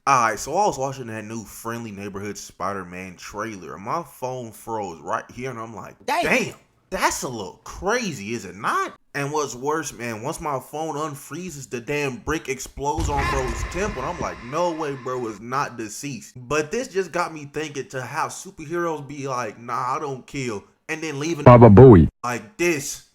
Alright, so I was watching that new Friendly Neighborhood Spider-Man trailer, and my phone froze right here, and I'm like, damn, that's a little crazy, is it not? And what's worse, man, once my phone unfreezes, the damn brick explodes on bro's temple, and I'm like, no way bro is not deceased. But this just got me thinking to how superheroes be like, nah, I don't kill, and then leaving Baba Booey like this.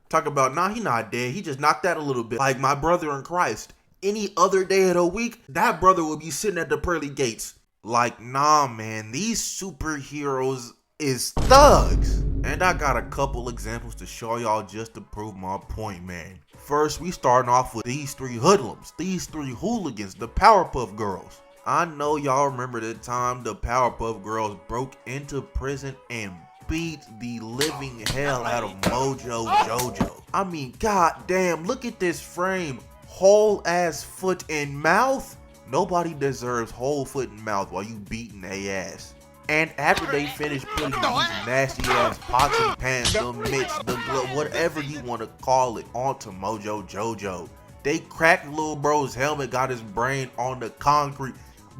Talk about, nah, he not dead. He just knocked out a little bit. Like my brother in Christ. Any other day of the week, that brother would be sitting at the pearly gates. Like, nah, man, these superheroes is thugs. And I got a couple examples to show y'all just to prove my point, man. First, we starting off with these three hoodlums, these three hooligans, the Powerpuff Girls. I know y'all remember the time the Powerpuff Girls broke into prison and beat the living hell out of Mojo Jojo. I mean, goddamn, look at this frame. Whole ass foot and mouth? Nobody deserves whole foot and mouth while you beating their ass. And after they finish putting these nasty ass pots and pans, the mitts, the glove, whatever you want to call it, onto Mojo Jojo, they cracked little bro's helmet, got his brain on the concrete.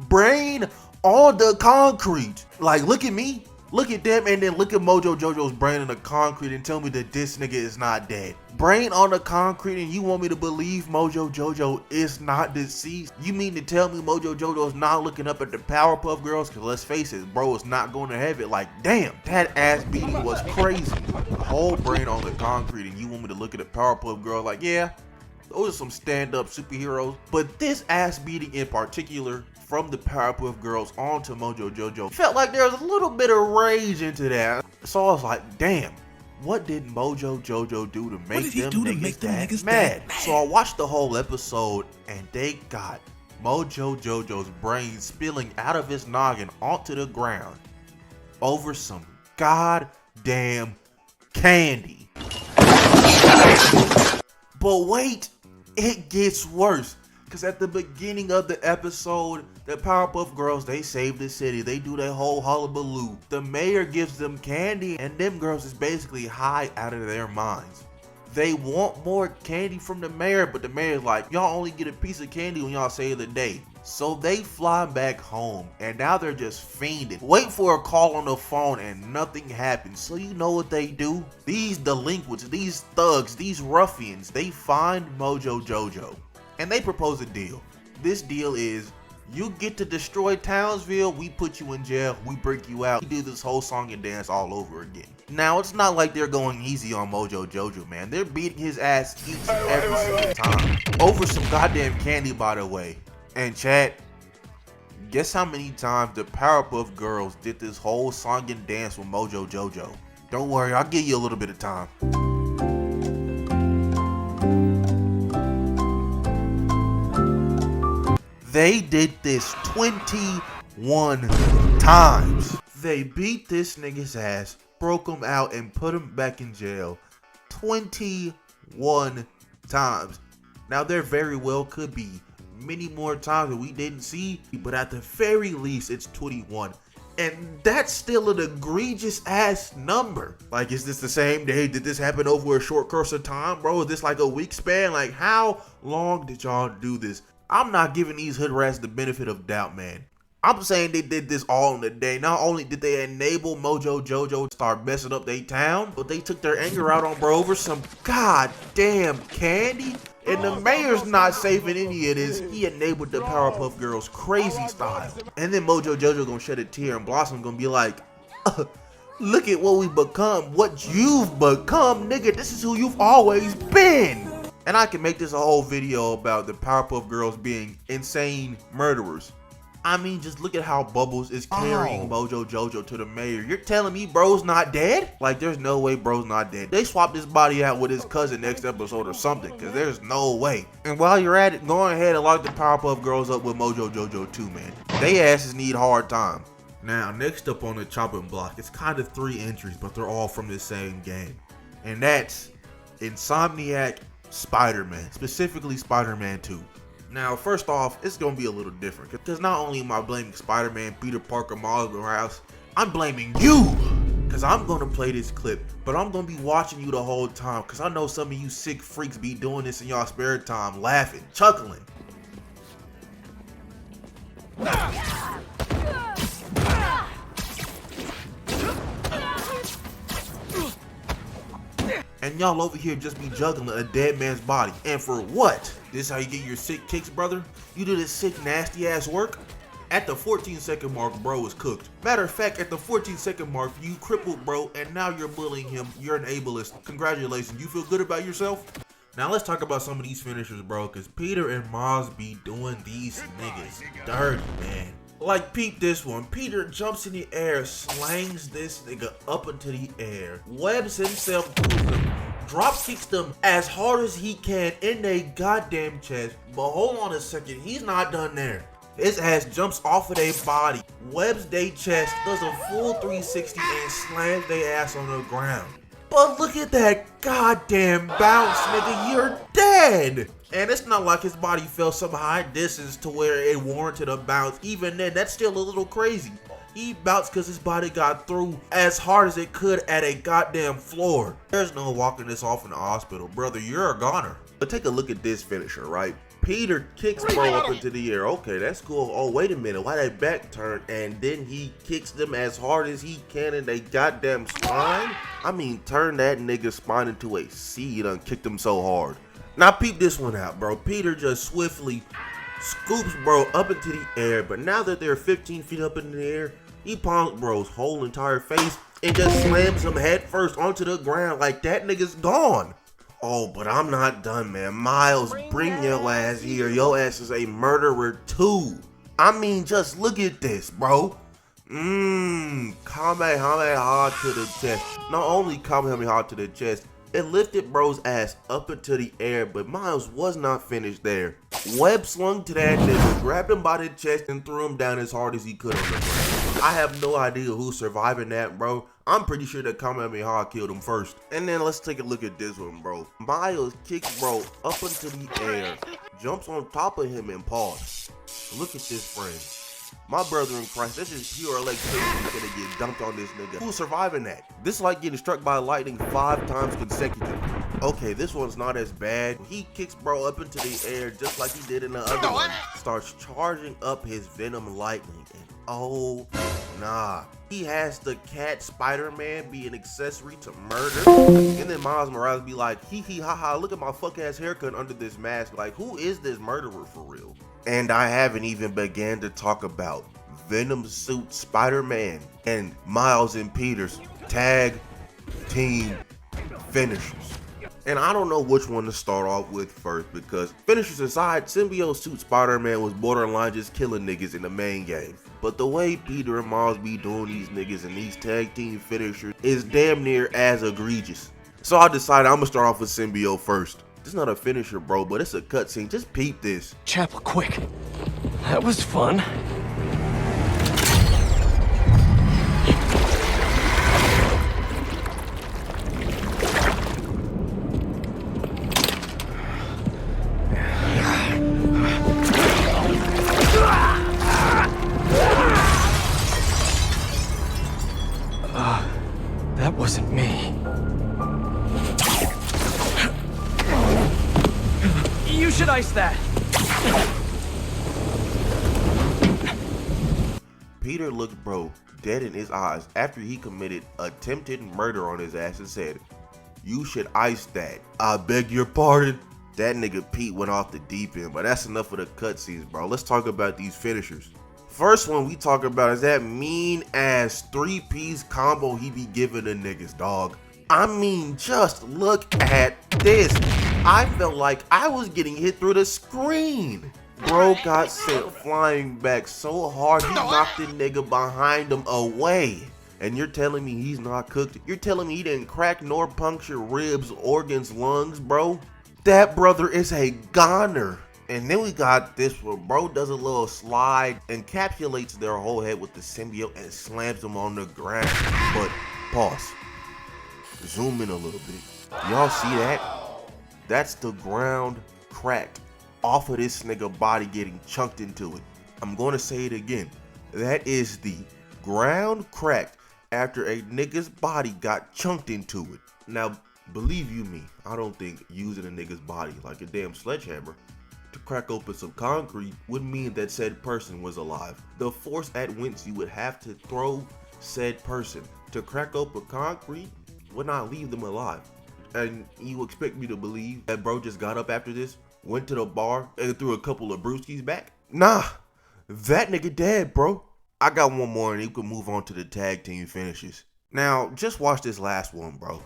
Brain on the concrete. Like, look at me. Look at them, and then look at Mojo Jojo's brain in the concrete and tell me that this nigga is not dead. Brain on the concrete, and you want me to believe Mojo Jojo is not deceased? You mean to tell me Mojo Jojo's not looking up at the Powerpuff Girls? Cause let's face it, bro is not going to heaven. Like, damn, that ass beating was crazy. Whole brain on the concrete, and you want me to look at the Powerpuff Girls like, yeah, those are some stand-up superheroes. But this ass beating in particular, from the Powerpuff Girls onto Mojo Jojo, felt like there was a little bit of rage into that. So I was like, damn, what did Mojo Jojo do to make them niggas mad? So I watched the whole episode, and they got Mojo Jojo's brain spilling out of his noggin onto the ground over some goddamn candy. But wait, it gets worse. Cause at the beginning of the episode, the Powerpuff Girls, they save the city. They do their whole hullabaloo. The mayor gives them candy, and them girls is basically high out of their minds. They want more candy from the mayor, but the mayor's like, y'all only get a piece of candy when y'all save the day. So they fly back home, and now they're just fiending. Wait for a call on the phone, and nothing happens. So you know what they do? These delinquents, these thugs, these ruffians, they find Mojo Jojo. And they propose a deal. This deal is, you get to destroy Townsville, we put you in jail, we break you out, we do this whole song and dance all over again. Now, it's not like they're going easy on Mojo Jojo, man. They're beating his ass each and every single time. Over some goddamn candy, by the way. And chat, guess how many times the Powerpuff Girls did this whole song and dance with Mojo Jojo? Don't worry, I'll give you a little bit of time. They did this 21 times. They beat this nigga's ass, broke him out, and put him back in jail 21 times. Now, there very well could be many more times that we didn't see, but at the very least, it's 21. And that's still an egregious ass number. Like, is this the same day? Did this happen over a short course of time, bro? Is this like a week span? Like, how long did y'all do this? I'm not giving these hood rats the benefit of doubt, man. I'm saying they did this all in a day. Not only did they enable Mojo Jojo to start messing up their town, but they took their anger out on bro over some goddamn candy. And the mayor's not saving any of this. He enabled the Powerpuff Girls crazy style. And then Mojo Jojo gonna shed a tear, and Blossom gonna be like, look at what we've become. What you've become, nigga. This is who you've always been. And I can make this a whole video about the Powerpuff Girls being insane murderers. I mean, just look at how Bubbles is carrying Mojo Jojo to the mayor. You're telling me bro's not dead? Like, there's no way bro's not dead. They swapped his body out with his cousin next episode or something, because there's no way. And while you're at it, go ahead and lock the Powerpuff Girls up with Mojo Jojo too, man. They asses need hard time. Now, next up on the chopping block, it's kind of 3 entries, but they're all from the same game. And that's Insomniac, Spider-Man, specifically Spider-Man 2. Now, first off, it's going to be a little different, because not only am I blaming Spider-Man, Peter Parker, Miles Morales, I'm blaming you, because I'm going to play this clip, but I'm going to be watching you the whole time, because I know some of you sick freaks be doing this in y'all spare time, laughing, chuckling. and y'all over here just be juggling a dead man's body. And for what? This how you get your sick kicks, brother? You do this sick, nasty ass work? At the 14-second mark, bro is cooked. Matter of fact, at the 14-second mark, you crippled, bro, and now you're bullying him. You're an ableist. Congratulations. You feel good about yourself? Now let's talk about some of these finishers, bro, because Peter and Miles be doing these niggas dirty, man. Like, peep this one. Peter jumps in the air, slangs this nigga up into the air, webs himself to them, drop kicks them as hard as he can in their goddamn chest. But hold on a second, he's not done there. His ass jumps off of their body, webs their chest, does a full 360 and slams their ass on the ground. But look at that goddamn bounce, nigga, you're dead! And it's not like his body fell some high distance to where it warranted a bounce. Even then, that's still a little crazy. He bounced because his body got through as hard as it could at a goddamn floor. There's no walking this off in the hospital, brother, you're a goner. But take a look at this finisher, right? Peter kicks bro up into the air. Okay, that's cool. Oh, wait a minute. Why that back turn? And then he kicks them as hard as he can in they goddamn spine? I mean, turn that nigga's spine into a C. You done kicked him so hard. Now peep this one out, bro. Peter just swiftly scoops bro up into the air. But now that they're 15 feet up in the air, he palms bro's whole entire face and just slams him head first onto the ground like that nigga's gone. Oh, but I'm not done, man. Miles, bring your ass here. Your ass is a murderer too. I mean, just look at this, bro. Kamehameha to the chest. Not only Kamehameha to the chest, it lifted bro's ass up into the air, but Miles was not finished there. Web slung to that nigga, grabbed him by the chest and threw him down as hard as he could on the ground. I have no idea who's surviving that, bro. I'm pretty sure that Kamehameha killed him first. And then let's take a look at this one, bro. Miles kicks bro up into the air, jumps on top of him and paws. Look at this frame. My brother in Christ, this is pure electricity gonna get dumped on this nigga. Who's surviving that? This is like getting struck by lightning 5 times consecutively. Okay, this one's not as bad. He kicks bro up into the air just like he did in the other one. Starts charging up his venom lightning and oh nah. He has the cat Spider-Man be an accessory to murder. And then Miles Morales be like, hee hee ha ha, look at my fuck ass haircut under this mask. Like, who is this murderer for real? And I haven't even began to talk about Venom Suit Spider-Man and Miles and Peter's tag team finishers. And I don't know which one to start off with first, because finishers aside, Symbiote Suit Spider-Man was borderline just killing niggas in the main game. But the way Peter and Miles be doing these niggas and these tag team finishers is damn near as egregious. So I decided I'm gonna start off with Symbiote first. This is not a finisher, bro, but it's a cutscene. Just peep this. Chapel, quick. That was fun. That wasn't me. You should ice that. Peter looked bro dead in his eyes after he committed attempted murder on his ass and said, "You should ice that. I beg your pardon." That nigga Pete went off the deep end, but that's enough of the cutscenes, bro. Let's talk about these finishers. First one we talk about is that mean ass 3-piece combo he be giving the niggas, dog. I mean, just look at this. I felt like I was getting hit through the screen. Bro got sent flying back so hard he knocked the nigga behind him away. And you're telling me he's not cooked? You're telling me he didn't crack nor puncture ribs, organs, lungs, bro? That brother is a goner. And then we got this one. Bro does a little slide, encapsulates their whole head with the symbiote and slams them on the ground. But pause. Zoom in a little bit. Y'all see that? That's the ground cracked off of this nigga body getting chunked into it. I'm going to say it again. That is the ground cracked after a nigga's body got chunked into it. Now, believe you me, I don't think using a nigga's body like a damn sledgehammer to crack open some concrete would mean that said person was alive. The force at whence you would have to throw said person to crack open concrete would not leave them alive. And you expect me to believe that bro just got up after this, went to the bar, and threw a couple of brewskis back? Nah, that nigga dead, bro. I got one more and you can move on to the tag team finishes. Now, just watch this last one, bro.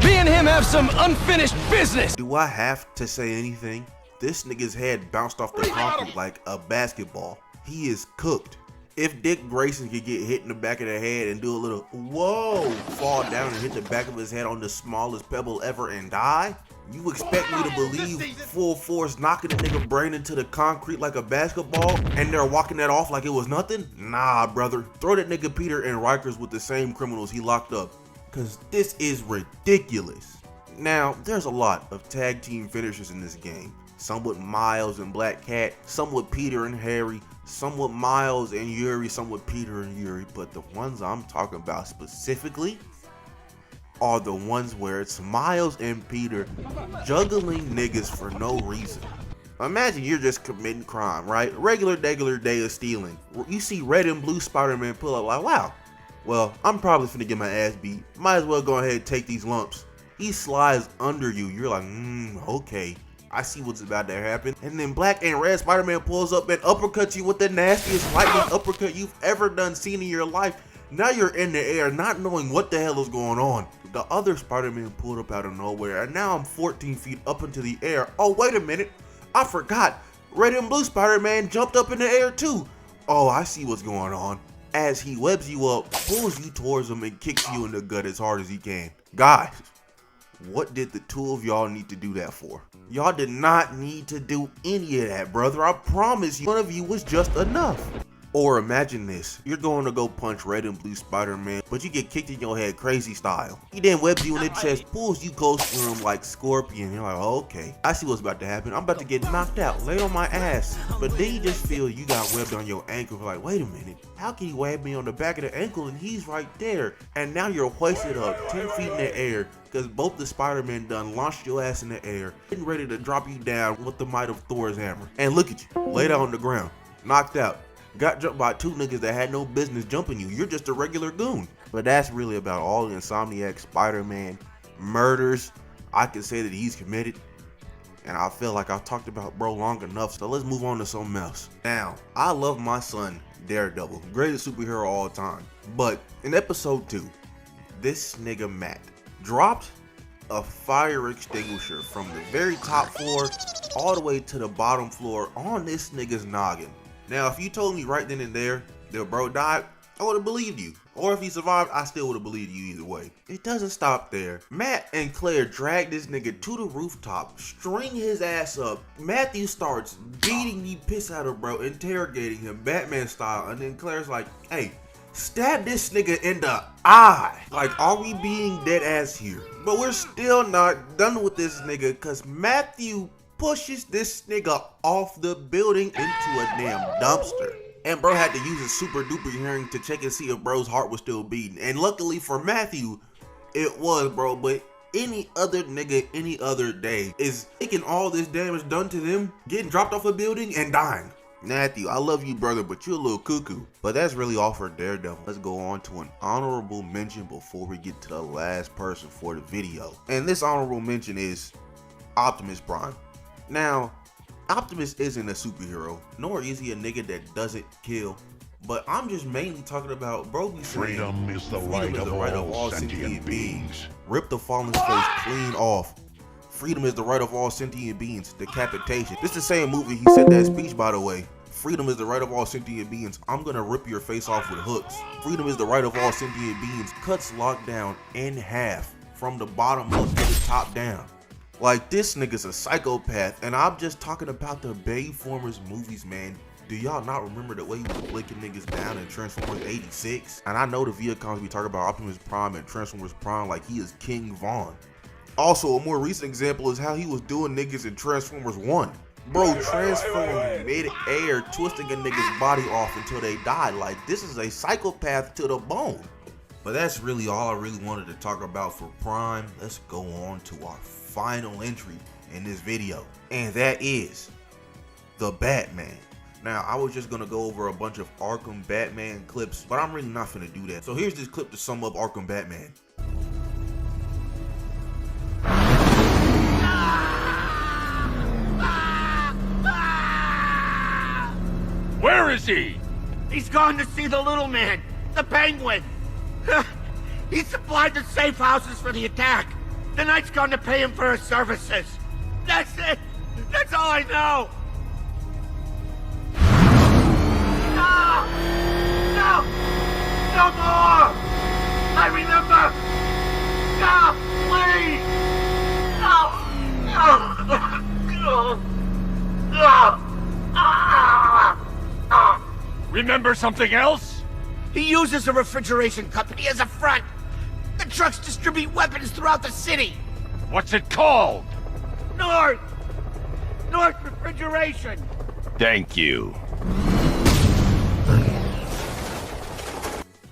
Me and him have some unfinished business. Do I have to say anything? This nigga's head bounced off the concrete like a basketball. He is cooked. If Dick Grayson could get hit in the back of the head and do a little whoa, fall down and hit the back of his head on the smallest pebble ever and die, you expect me to believe full force knocking a nigga brain into the concrete like a basketball and they're walking that off like it was nothing? Nah, brother. Throw that nigga Peter in Rikers with the same criminals he locked up, cause this is ridiculous. Now, there's a lot of tag team finishers in this game. Some with Miles and Black Cat, some with Peter and Harry, some with Miles and Yuri, some with Peter and Yuri, but the ones I'm talking about specifically are the ones where it's Miles and Peter juggling niggas for no reason. Imagine you're just committing crime, right? Regular day of stealing. You see red and blue Spider-Man pull up like, wow, well, I'm probably finna get my ass beat. Might as well go ahead and take these lumps. He slides under you. You're like, okay. I see what's about to happen. And then black and red Spider-Man pulls up and uppercuts you with the nastiest lightning uppercut you've ever seen in your life. Now you're in the air not knowing what the hell is going on. The other Spider-Man pulled up out of nowhere and now I'm 14 feet up into the air. Oh, wait a minute. I forgot. Red and blue Spider-Man jumped up in the air too. Oh, I see what's going on. As he webs you up, pulls you towards him and kicks you in the gut as hard as he can. Guys, what did the two of y'all need to do that for? Y'all did not need to do any of that, brother. I promise you, one of you was just enough. Or imagine this, you're going to go punch red and blue Spider-Man, but you get kicked in your head crazy style. He then webs you in the chest, pulls you close to him like Scorpion. You're like, oh, okay, I see what's about to happen. I'm about to get knocked out, laid on my ass. But then you just feel you got webbed on your ankle. You're like, wait a minute, how can he web me on the back of the ankle and he's right there? And now you're hoisted up 10 feet in the air because both the Spider-Man done launched your ass in the air, getting ready to drop you down with the might of Thor's hammer. And look at you, laid out on the ground, knocked out. Got jumped by two niggas that had no business jumping you. You're just a regular goon. But that's really about all the Insomniac Spider-Man murders I can say that he's committed. And I feel like I've talked about bro long enough, so let's move on to something else. Now, I love my son, Daredevil, greatest superhero of all time. But in episode 2, this nigga Matt dropped a fire extinguisher from the very top floor all the way to the bottom floor on this nigga's noggin. Now, if you told me right then and there that bro died, I would have believed you. Or if he survived, I still would have believed you either way. It doesn't stop there. Matt and Claire drag this nigga to the rooftop, string his ass up. Matthew starts beating the piss out of bro, interrogating him Batman style. And then Claire's like, hey, stab this nigga in the eye. Like, are we being dead ass here? But we're still not done with this nigga because Matthew pushes this nigga off the building into a damn dumpster. And bro had to use his super duper hearing to check and see if bro's heart was still beating. And luckily for Matthew, it was, bro. But any other nigga, any other day is taking all this damage done to them, getting dropped off a building and dying. Matthew, I love you, brother, but you're a little cuckoo. But that's really all for Daredevil. Let's go on to an honorable mention before we get to the last person for the video. And this honorable mention is Optimus Prime. Now, Optimus isn't a superhero, nor is he a nigga that doesn't kill, but I'm just mainly talking about bro be saying freedom is the right of all sentient beings. Rip the fallen's face clean off. Freedom is the right of all sentient beings. Decapitation. This is the same movie he said that speech, by the way. Freedom is the right of all sentient beings. I'm gonna rip your face off with hooks. Freedom is the right of all sentient beings. Cuts lockdown in half from the bottom up to the top down. Like, this nigga's a psychopath, and I'm just talking about the Bayformers movies, man. Do y'all not remember the way he was blinking niggas down in Transformers 86? And I know the Viacons be talking about Optimus Prime and Transformers Prime like he is King Von. Also, a more recent example is how he was doing niggas in Transformers 1. Bro transformed mid-air, twisting a nigga's body off until they died. Like, this is a psychopath to the bone. But that's really all I really wanted to talk about for Prime. Let's go on to our final entry in this video, and that is the Batman. Now, I was just gonna go over a bunch of Arkham Batman clips, but I'm really not gonna do that. So here's this clip to sum up Arkham Batman. is he? He's gone to see the little man, the penguin. He supplied the safe houses for the attack. The Knight's gone to pay him for his services. That's it. That's all I know. No! No! No more! I remember! No! Please! No! Remember something else? He uses a refrigeration company as a front. The trucks distribute weapons throughout the city. What's it called? North Refrigeration. Thank you.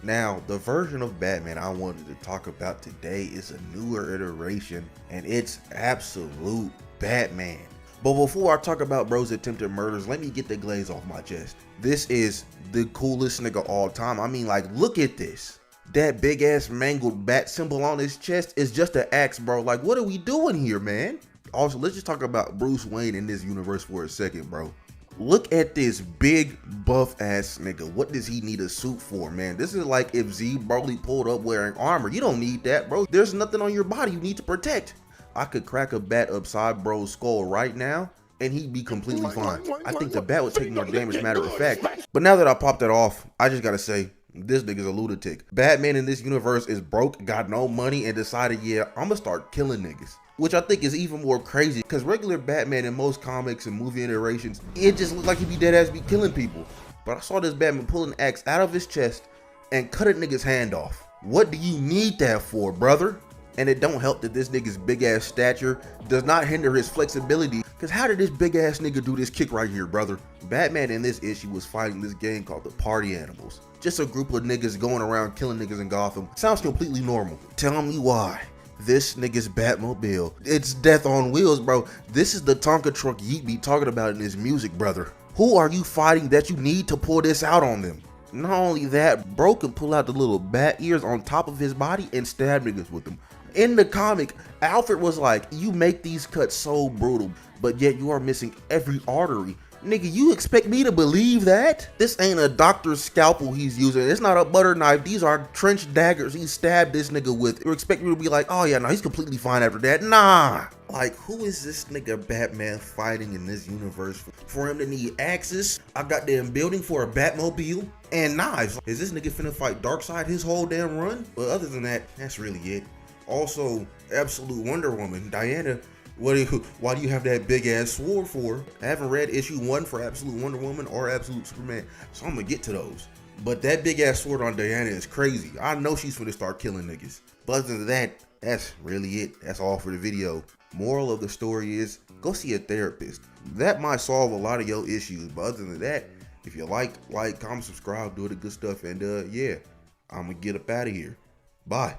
Now, the version of Batman I wanted to talk about today is a newer iteration, and it's absolute Batman. But before I talk about bro's attempted murders, let me get the glaze off my chest. This is the coolest nigga all time. I mean, like, look at this. That big ass mangled bat symbol on his chest is just an axe, bro. Like, what are we doing here, man? Also, let's just talk about Bruce Wayne in this universe for a second, bro. Look at this big buff ass nigga. What does he need a suit for, man? This is like if Z Broly pulled up wearing armor. You don't need that, bro. There's nothing on your body you need to protect. I could crack a bat upside bro's skull right now and he'd be completely fine. I think the bat would take more damage, matter of fact. But now that I popped that off, I just gotta say, this nigga's a lunatic. Batman in this universe is broke, got no money, and decided, yeah, I'm gonna start killing niggas. Which I think is even more crazy, because regular Batman in most comics and movie iterations, it just looks like he'd be dead ass be killing people. But I saw this Batman pull an axe out of his chest and cut a nigga's hand off. What do you need that for, brother? And it don't help that this nigga's big ass stature does not hinder his flexibility, because how did this big ass nigga do this kick right here, brother? Batman in this issue was fighting this gang called the Party Animals. Just a group of niggas going around killing niggas in Gotham. Sounds completely normal. Tell me why. This nigga's Batmobile, it's death on wheels, bro. This is the Tonka truck Yeet be talking about in his music, brother. Who are you fighting that you need to pull this out on them? Not only that, bro can pull out the little bat ears on top of his body and stab niggas with them. In the comic, Alfred was like, you make these cuts so brutal, but yet you are missing every artery. Nigga, you expect me to believe that? This ain't a doctor's scalpel he's using. It's not a butter knife. These are trench daggers he stabbed this nigga with. You expect me to be like, oh yeah, no, he's completely fine after that. Nah. Like, who is this nigga Batman fighting in this universe for him to need axes, a goddamn building for a Batmobile, and knives? Is this nigga finna fight Darkseid his whole damn run? But other than that, that's really it. Also, Absolute Wonder Woman, Diana, why do you have that big ass sword for? I haven't read issue 1 for Absolute Wonder Woman or Absolute Superman, so I'm gonna get to those. But that big ass sword on Diana is crazy. I know she's gonna start killing niggas. But other than that, that's really it. That's all for the video. Moral of the story is, go see a therapist. That might solve a lot of your issues. But other than that, if you like, comment, subscribe, do the good stuff, and yeah, I'm gonna get up out of here. Bye.